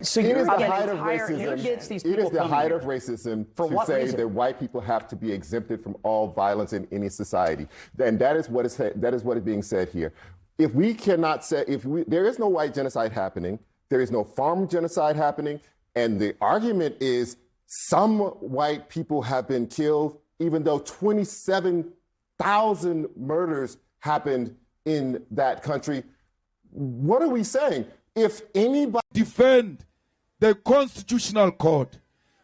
So It is the again, height of who racism. gets these It people is the coming height here? of racism For to what say reason? that white people have to be exempted from all violence in any society, and that is what is being said here. If we cannot say, there is no white genocide happening, there is no farm genocide happening, and the argument is some white people have been killed, even though 27,000 murders happened in that country. What are we saying? If anybody defend the Constitutional Court,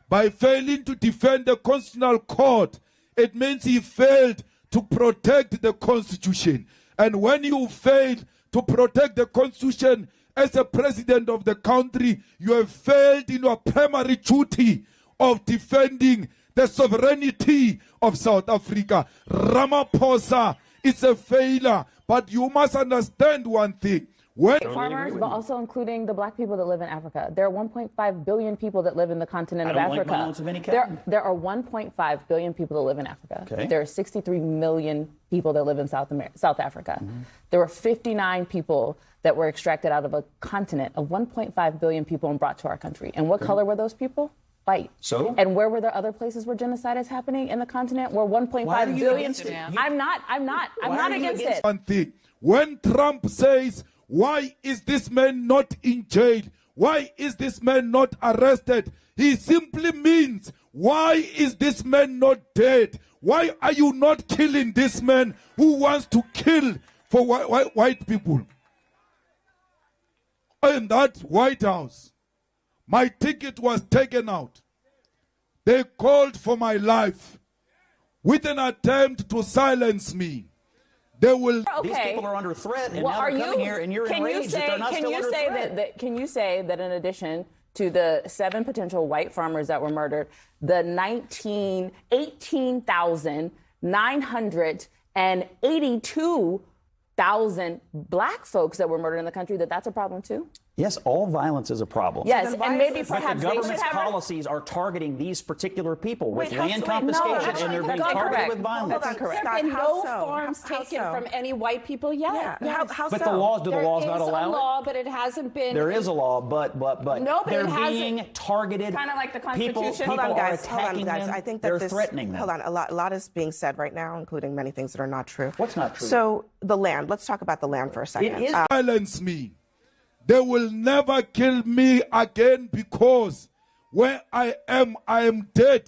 by failing to defend the Constitutional Court, it means he failed to protect the Constitution. And when you fail to protect the Constitution as a president of the country, you have failed in your primary duty of defending the sovereignty of South Africa. Ramaphosa is a failure, but you must understand one thing. Farmers, but also including the black people that live in Africa. There are 1.5 billion people that live in the continent of Africa. There are 1.5 billion people that live in Africa. Okay. There are 63 million people that live in South Africa. Mm-hmm. There were 59 people that were extracted out of a continent of 1.5 billion people and brought to our country. And what color were those people? White. So? And where were there other places where genocide is happening in the continent? Where 1.5 billion. I'm not against it. One thing. When Trump says, why is this man not in jail? Why is this man not arrested? He simply means, why is this man not dead? Why are you not killing this man who wants to kill for white people? In that White House, my ticket was taken out. They called for my life with an attempt to silence me. They will. Okay. These people are under threat, and now they're coming here, and you're enraged that they're not still under threat. Can you say that in addition to the 7 potential white farmers that were murdered, the 18,982,000 black folks that were murdered in the country, that's a problem too? Yes, all violence is a problem. Yes, and maybe perhaps the government's policies are targeting these particular people with land confiscation, and they're being targeted with violence. That's incorrect. There have been no farms taken from any white people yet. Yeah. How but so? The laws, do the laws not allow it? There is a law, but it hasn't been. There is a law, but no, but they're being targeted. Kind of like the Constitution. People are attacking them. I think that they're threatening them. Hold on, a lot is being said right now, including many things that are not true. What's not true? So the land. Let's talk about the land for a second. It is silence me. They will never kill me again, because where I am dead.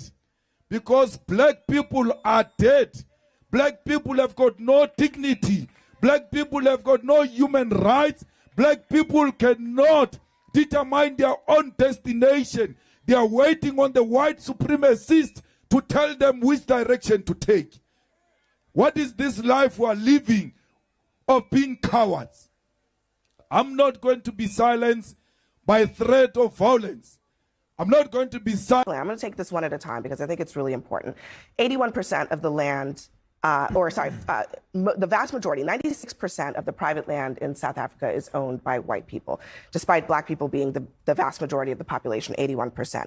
Because black people are dead. Black people have got no dignity. Black people have got no human rights. Black people cannot determine their own destination. They are waiting on the white supremacists to tell them which direction to take. What is this life we are living of being cowards? I'm not going to be silenced by threat of violence. I'm not going to be silenced. I'm going to take this one at a time because I think it's really important. 81% of the land, the vast majority, 96% of the private land in South Africa is owned by white people, despite black people being the vast majority of the population, 81%.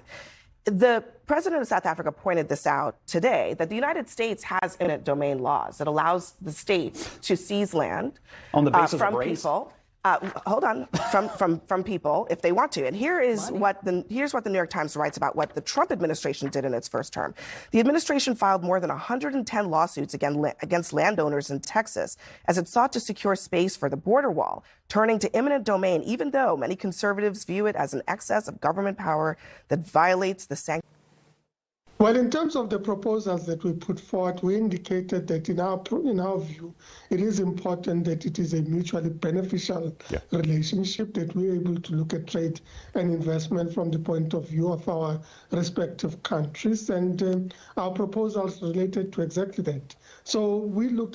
The president of South Africa pointed this out today, that the United States has eminent domain laws that allows the state to seize land on the basis from of race? People. From people if they want to. And here's what the New York Times writes about what the Trump administration did in its first term. The administration filed more than 110 lawsuits against landowners in Texas as it sought to secure space for the border wall, turning to eminent domain, even though many conservatives view it as an excess of government power that violates the sanctity. Well, in terms of the proposals that we put forward, we indicated that in our view, it is important that it is a mutually beneficial relationship, that we're able to look at trade and investment from the point of view of our respective countries. And our proposals related to exactly that. So we looked